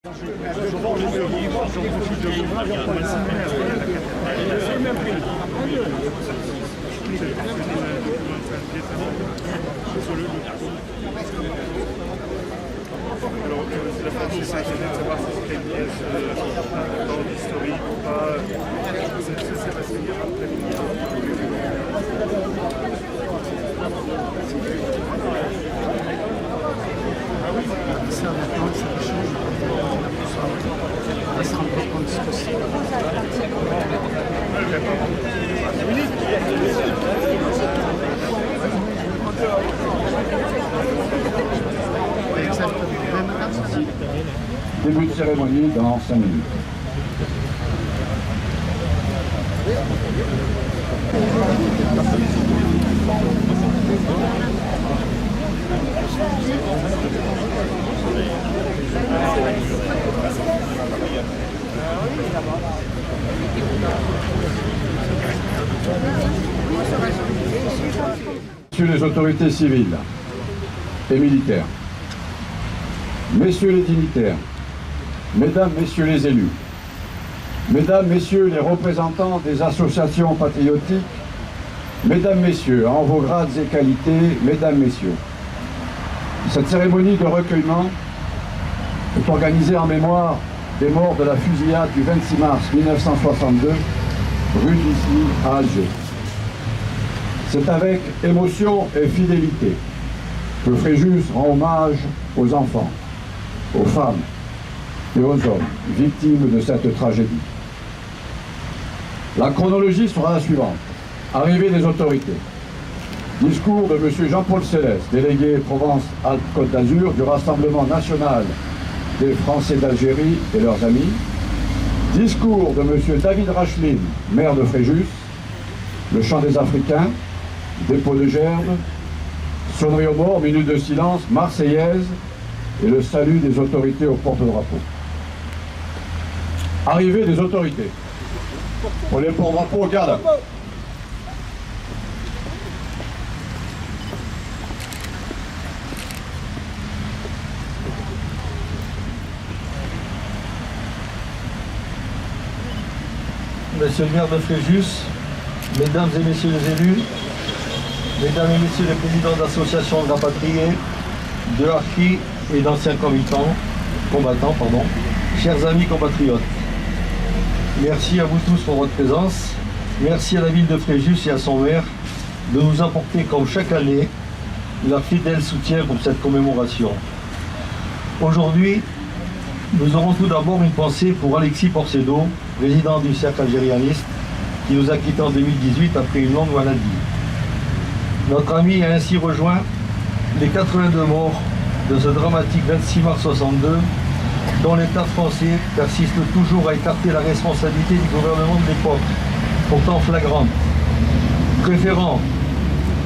Alors, la France, c'est ça, je viens de savoir si c'était une pièce d'ordre historique ou pas. Ça va se finir après Ça, maintenant, ça change. Ça sera pas comme ce que c'est. Début de cérémonie dans 5 minutes. Messieurs les autorités civiles et militaires, messieurs les dignitaires, mesdames, messieurs les élus, mesdames, messieurs les représentants des associations patriotiques, mesdames, messieurs, en vos grades et qualités, mesdames, messieurs, cette cérémonie de recueillement est organisée en mémoire des morts de la fusillade du 26 mars 1962, rue d'Issy à Alger. C'est avec émotion et fidélité que Fréjus rend hommage aux enfants, aux femmes et aux hommes victimes de cette tragédie. La chronologie sera la suivante. Arrivée des autorités. Discours de M. Jean-Paul Céleste, délégué Provence-Alpes-Côte d'Azur du Rassemblement national des Français d'Algérie et leurs amis. Discours de M. David Racheline, maire de Fréjus. Le chant des Africains, dépôt de gerbe, sonnerie aux morts, minute de silence, marseillaise et le salut des autorités au porte-drapeau. Arrivée des autorités. Pour les porte-drapeaux, garde. Monsieur le maire de Fréjus, mesdames et messieurs les élus, mesdames et messieurs les présidents d'associations de rapatriés, de harkis et d'anciens combattants, chers amis compatriotes, merci à vous tous pour votre présence. Merci à la ville de Fréjus et à son maire de nous apporter, comme chaque année, leur fidèle soutien pour cette commémoration. Aujourd'hui, nous aurons tout d'abord une pensée pour Alexis Porcedo, président du cercle algérianiste, qui nous a quittés en 2018 après une longue maladie. Notre ami a ainsi rejoint les 82 morts de ce dramatique 26 mars 62, dont l'État français persiste toujours à écarter la responsabilité du gouvernement de l'époque, pourtant flagrante, préférant,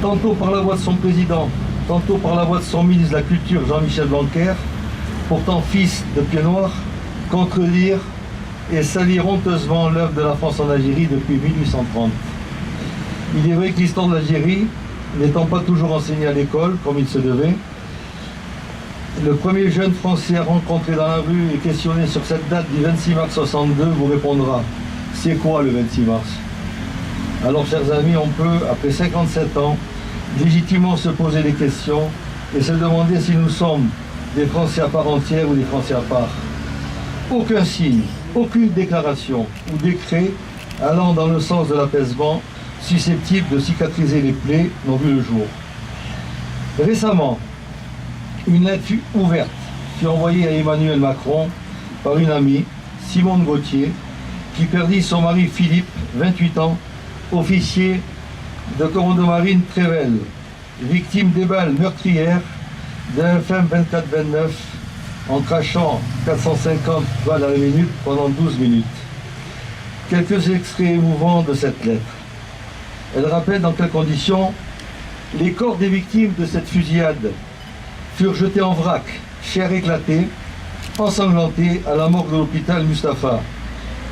tantôt par la voix de son président, tantôt par la voix de son ministre de la Culture, Jean-Michel Blanquer, pourtant fils de pied noir, contredire et salir honteusement l'œuvre de la France en Algérie depuis 1830. Il est vrai que l'histoire de l'Algérie, n'étant pas toujours enseignée à l'école comme il se devait, le premier jeune français à rencontrer dans la rue et questionné sur cette date du 26 mars 62 vous répondra « C'est quoi le 26 mars ?» Alors, chers amis, on peut, après 57 ans, légitimement se poser des questions et se demander si nous sommes des Français à part entière ou des Français à part. Aucun signe, aucune déclaration ou décret allant dans le sens de l'apaisement susceptible de cicatriser les plaies n'ont vu le jour. Récemment, une lettre ouverte fut envoyée à Emmanuel Macron par une amie, Simone Gauthier, qui perdit son mari Philippe, 28 ans, officier de commando marine Trével, victime des balles meurtrières d'un FM 24-29 en crachant 450 balles à la minute pendant 12 minutes. Quelques extraits émouvants de cette lettre. Elle rappelle dans quelles conditions les corps des victimes de cette fusillade furent jetés en vrac, chair éclatée, ensanglantés à la morgue de l'hôpital Mustapha,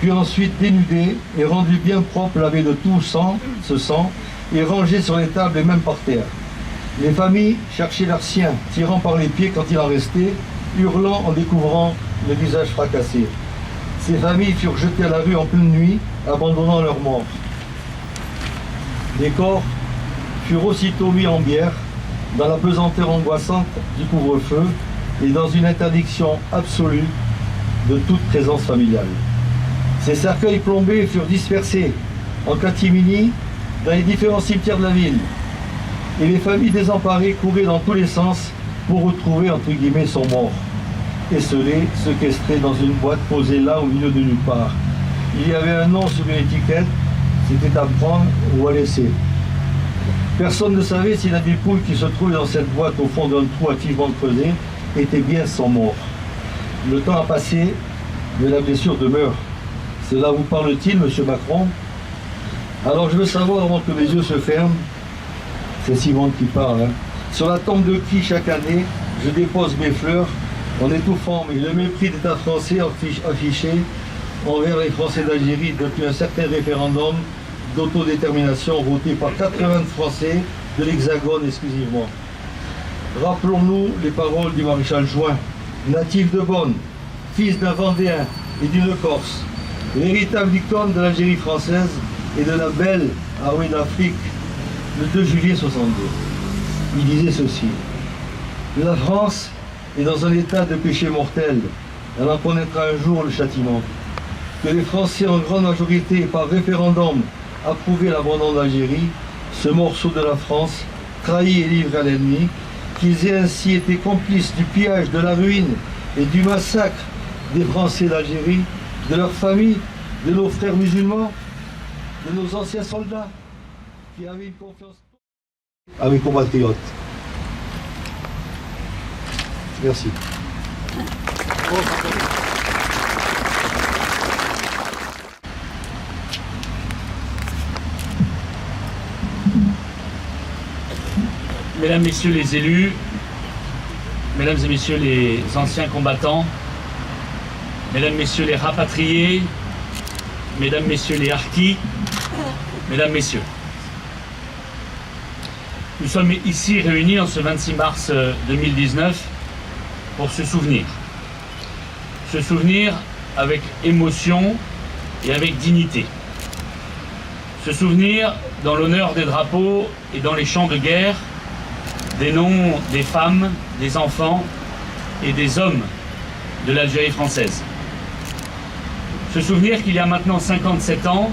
puis ensuite dénudés et rendus bien propres, lavés de tout ce sang, et rangés sur les tables et même par terre. Les familles cherchaient leurs siens, tirant par les pieds quand il en restait, hurlant en découvrant le visage fracassé. Ces familles furent jetées à la rue en pleine nuit, abandonnant leurs morts. Les corps furent aussitôt mis en bière, dans la pesanteur angoissante du couvre-feu et dans une interdiction absolue de toute présence familiale. Ces cercueils plombés furent dispersés en catimini dans les différents cimetières de la ville. Et les familles désemparées couraient dans tous les sens pour retrouver, entre guillemets, son mort. Esselé, séquestré dans une boîte posée là au milieu de nulle part. Il y avait un nom sur une étiquette, c'était à prendre ou à laisser. Personne ne savait si la dépouille qui se trouvait dans cette boîte au fond d'un trou activement creusé était bien son mort. Le temps a passé, mais la blessure demeure. Cela vous parle-t-il, monsieur Macron? Alors je veux savoir, avant que mes yeux se ferment, c'est Simone qui parle, hein. Sur la tombe de qui, chaque année, je dépose mes fleurs en étouffant le mépris d'État français affiché envers les Français d'Algérie depuis un certain référendum d'autodétermination voté par 80 Français de l'Hexagone exclusivement. Rappelons-nous les paroles du maréchal Juin, natif de Bonn, fils d'un Vendéen et d'une Corse, véritable icône de l'Algérie française et de la belle armée d'Afrique, le 2 juillet 62. Il disait ceci: la France est dans un état de péché mortel, elle en connaîtra un jour le châtiment. Que les Français en grande majorité par référendum approuvé l'abandon d'Algérie, ce morceau de la France, trahi et livré à l'ennemi, qu'ils aient ainsi été complices du pillage, de la ruine et du massacre des Français d'Algérie, de leurs familles, de nos frères musulmans, de nos anciens soldats, qui avaient une confiance à mes compatriotes. Merci. Mesdames, Messieurs les élus, Mesdames et Messieurs les anciens combattants, Mesdames, Messieurs les rapatriés, Mesdames, Messieurs les harkis, Mesdames, Messieurs. Nous sommes ici réunis en ce 26 mars 2019 pour se souvenir. Se souvenir avec émotion et avec dignité. Se souvenir dans l'honneur des drapeaux et dans les champs de guerre des noms des femmes, des enfants et des hommes de l'Algérie française. Se souvenir qu'il y a maintenant 57 ans,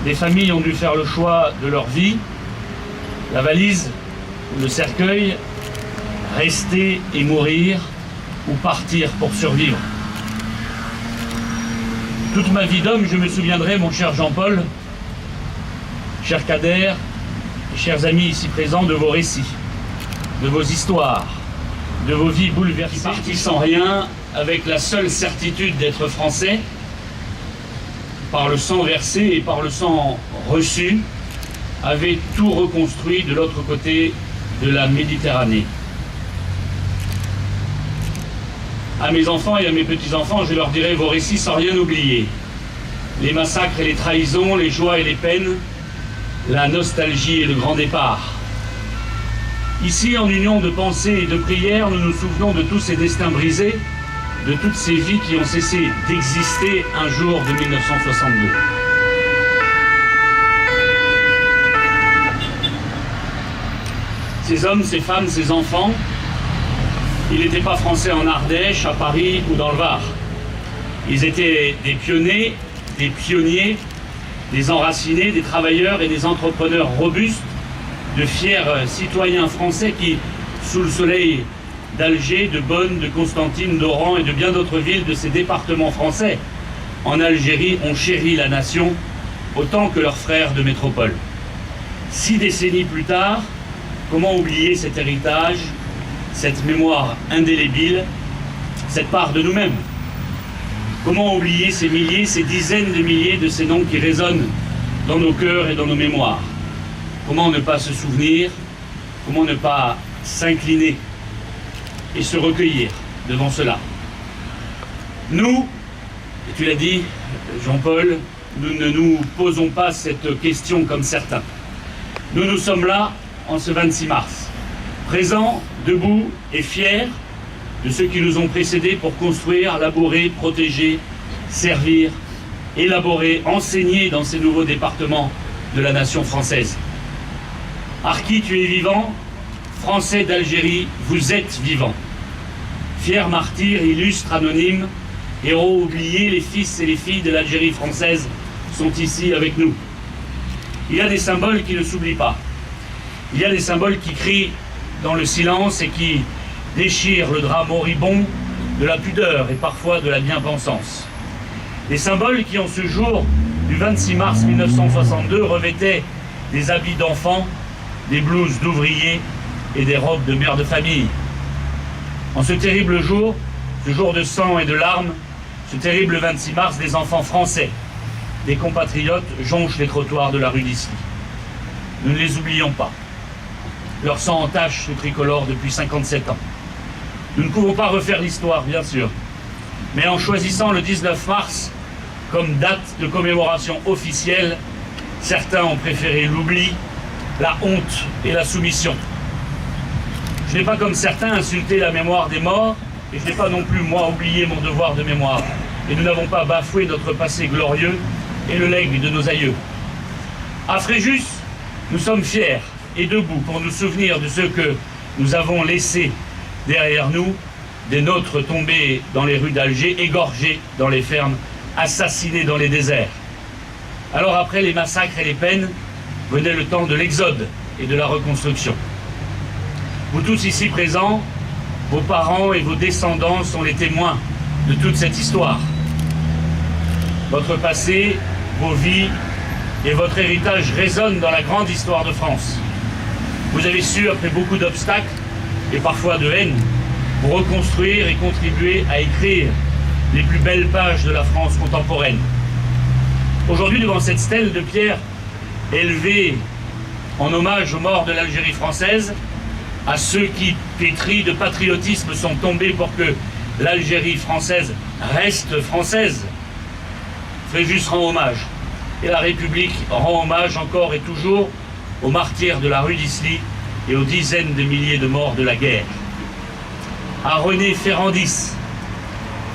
des familles ont dû faire le choix de leur vie, la valise ou le cercueil, rester et mourir ou partir pour survivre. Toute ma vie d'homme, je me souviendrai, mon cher Jean-Paul, cher Kader, et chers amis ici présents, de vos récits, de vos histoires, de vos vies bouleversées, partis sans rien, avec la seule certitude d'être français, par le sang versé et par le sang reçu, avaient tout reconstruit de l'autre côté de la Méditerranée. À mes enfants et à mes petits-enfants, je leur dirai vos récits sans rien oublier. Les massacres et les trahisons, les joies et les peines, la nostalgie et le grand départ. Ici, en union de pensée et de prière, nous nous souvenons de tous ces destins brisés, de toutes ces vies qui ont cessé d'exister un jour de 1962. Ces hommes, ces femmes, ces enfants, ils n'étaient pas français en Ardèche, à Paris ou dans le Var. Ils étaient des pionniers, des enracinés, des travailleurs et des entrepreneurs robustes, de fiers citoyens français qui, sous le soleil d'Alger, de Bonn, de Constantine, d'Oran et de bien d'autres villes de ces départements français, en Algérie, ont chéri la nation autant que leurs frères de métropole. 6 décennies plus tard, comment oublier cet héritage, cette mémoire indélébile, cette part de nous-mêmes? Comment oublier ces milliers, ces dizaines de milliers de ces noms qui résonnent dans nos cœurs et dans nos mémoires? Comment ne pas se souvenir? Comment ne pas s'incliner et se recueillir devant cela? Nous, et tu l'as dit, Jean-Paul, nous ne nous posons pas cette question comme certains. Nous sommes là en ce 26 mars, présents, debout et fiers, de ceux qui nous ont précédés pour construire, labourer, protéger, servir, élaborer, enseigner dans ces nouveaux départements de la nation française. Harki, tu es vivant, Français d'Algérie, vous êtes vivants. Fiers martyrs, illustres, anonymes, héros oubliés, les fils et les filles de l'Algérie française sont ici avec nous. Il y a des symboles qui ne s'oublient pas. Il y a des symboles qui crient dans le silence et qui déchirent le drap moribond de la pudeur et parfois de la bien-pensance. Des symboles qui, en ce jour du 26 mars 1962, revêtaient des habits d'enfants, des blouses d'ouvriers et des robes de mères de famille. En ce terrible jour, ce jour de sang et de larmes, ce terrible 26 mars, des enfants français, des compatriotes jonchent les trottoirs de la rue d'Isly. Nous ne les oublions pas. Leur sang entache le tricolore depuis 57 ans. Nous ne pouvons pas refaire l'histoire, bien sûr, mais en choisissant le 19 mars comme date de commémoration officielle, certains ont préféré l'oubli, la honte et la soumission. Je n'ai pas, comme certains, insulté la mémoire des morts, et je n'ai pas non plus, moi, oublié mon devoir de mémoire. Et nous n'avons pas bafoué notre passé glorieux et le legs de nos aïeux. À Fréjus, nous sommes fiers et debout pour nous souvenir de ceux que nous avons laissés derrière nous, des nôtres tombés dans les rues d'Alger, égorgés dans les fermes, assassinés dans les déserts. Alors après les massacres et les peines, venait le temps de l'exode et de la reconstruction. Vous tous ici présents, vos parents et vos descendants sont les témoins de toute cette histoire. Votre passé, vos vies et votre héritage résonnent dans la grande histoire de France. Vous avez su, après beaucoup d'obstacles et parfois de haine, vous reconstruire et contribuer à écrire les plus belles pages de la France contemporaine. Aujourd'hui, devant cette stèle de pierre élevée en hommage aux morts de l'Algérie française, à ceux qui, pétris de patriotisme, sont tombés pour que l'Algérie française reste française, Fréjus rend hommage. Et la République rend hommage encore et toujours aux martyrs de la rue d'Isly et aux dizaines de milliers de morts de la guerre. À René Ferrandis,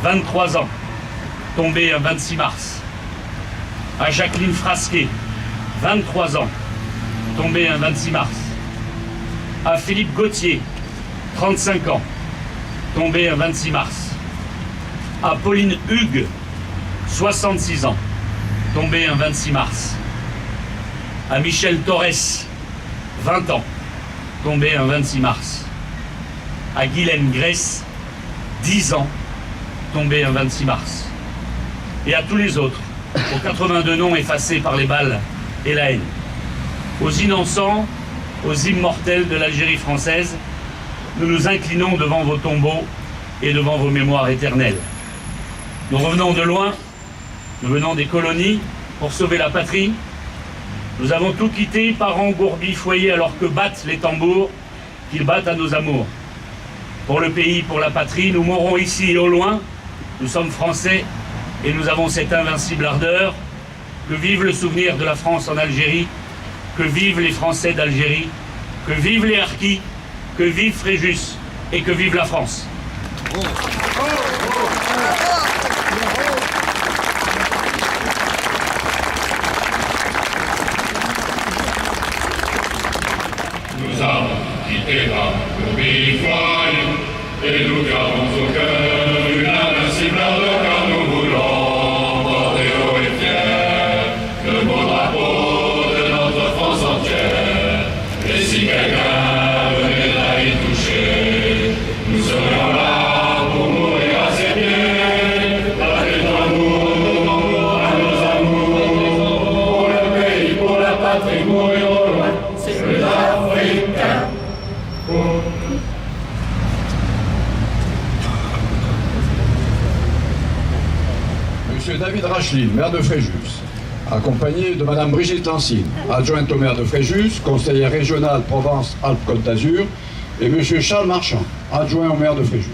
23 ans, tombé un 26 mars. À Jacqueline Frasquet, 23 ans, tombé un 26 mars. À Philippe Gauthier, 35 ans, tombé un 26 mars. À Pauline Hugues, 66 ans, tombé un 26 mars. À Michel Torres, 20 ans, tombé un 26 mars. À Guylaine Grèce, 10 ans, tombé un 26 mars. Et à tous les autres, aux 82 noms effacés par les balles et la haine. Aux innocents, aux immortels de l'Algérie française, nous nous inclinons devant vos tombeaux et devant vos mémoires éternelles. Nous revenons de loin, nous venons des colonies pour sauver la patrie. Nous avons tout quitté, parents, gourbis, foyers, alors que battent les tambours, qu'ils battent à nos amours. Pour le pays, pour la patrie, nous mourrons ici et au loin. Nous sommes Français et nous avons cette invincible ardeur. Que vive le souvenir de la France en Algérie, que vivent les Français d'Algérie, que vivent les Harkis, que vive Fréjus et que vive la France. Nous avons quitté le pays foyer et nous gardons au cœur une invincible ardeur car nous voulons porter haut et fier le beau drapeau de notre France entière. Et si quelqu'un venait à y toucher, nous serions là pour mourir à ses pieds, avec l'amour à nos amours, pour le pays, pour la patrie, mourir au loin, c'est les Africains. Monsieur David Racheline, maire de Fréjus, accompagné de Madame Brigitte Lancine, adjointe au maire de Fréjus, conseillère régionale Provence-Alpes-Côte d'Azur, et Monsieur Charles Marchand, adjoint au maire de Fréjus.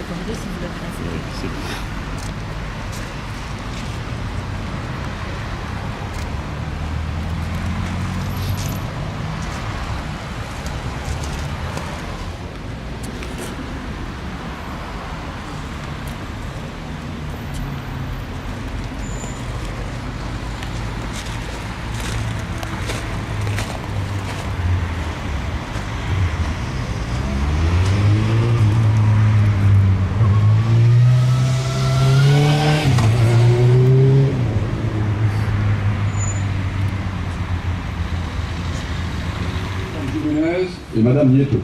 l'accorder si vous l'avez passé. Et Madame Nieto.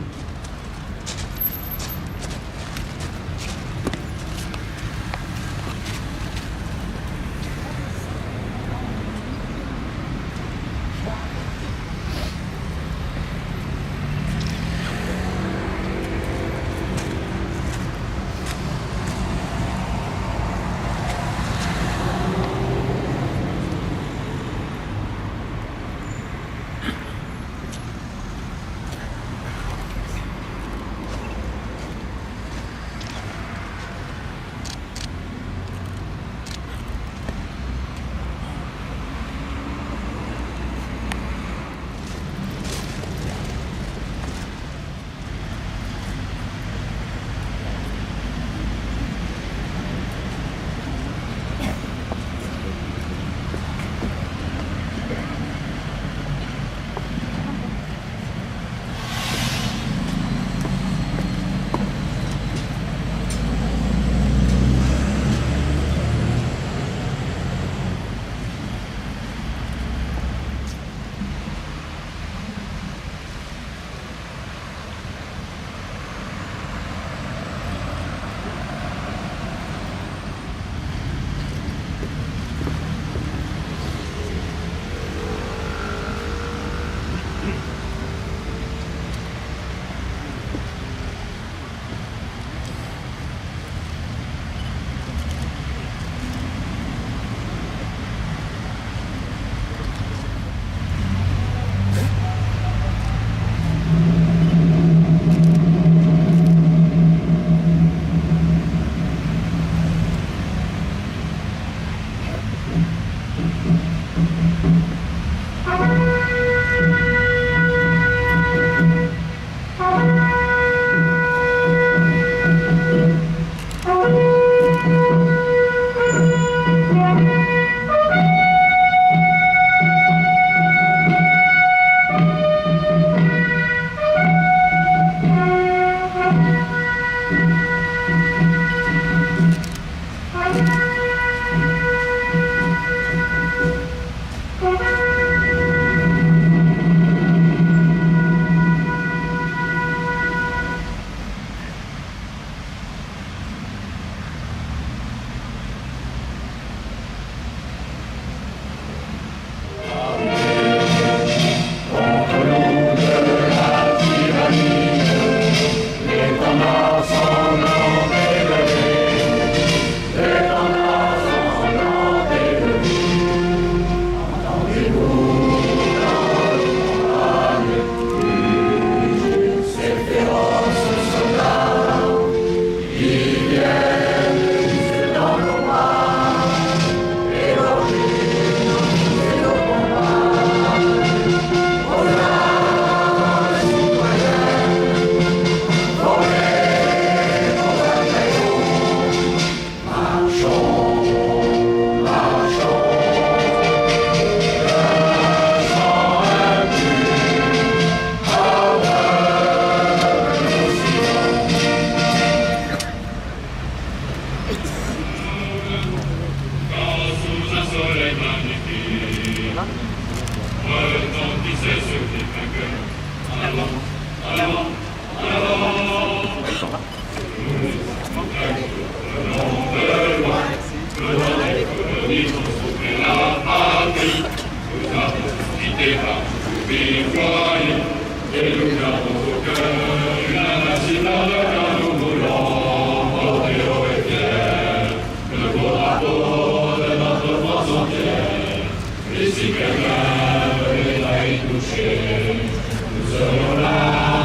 Nous serons là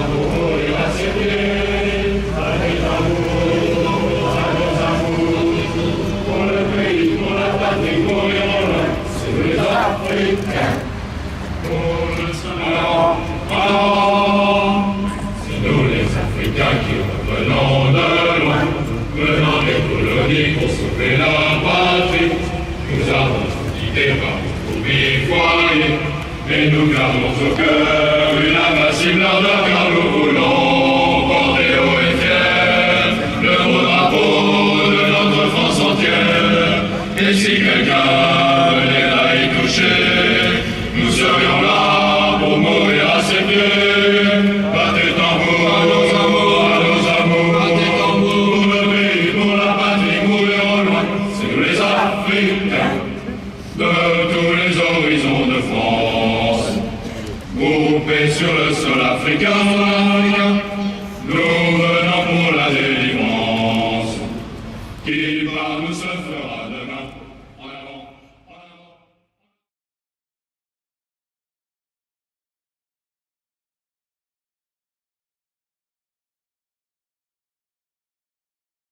pour mourir à servir, avec l'amour. car nous voulons porter haut et fier le beau drapeau de notre France entière. Et si quelqu'un venait à y toucher, nous serions là pour mourir à ses pieds. Battez tambour à nos amours, battez tambour pour le pays, pour la patrie, mourir au loin. C'est nous les Africains de tous les horizons de France, groupés sur le sol africain.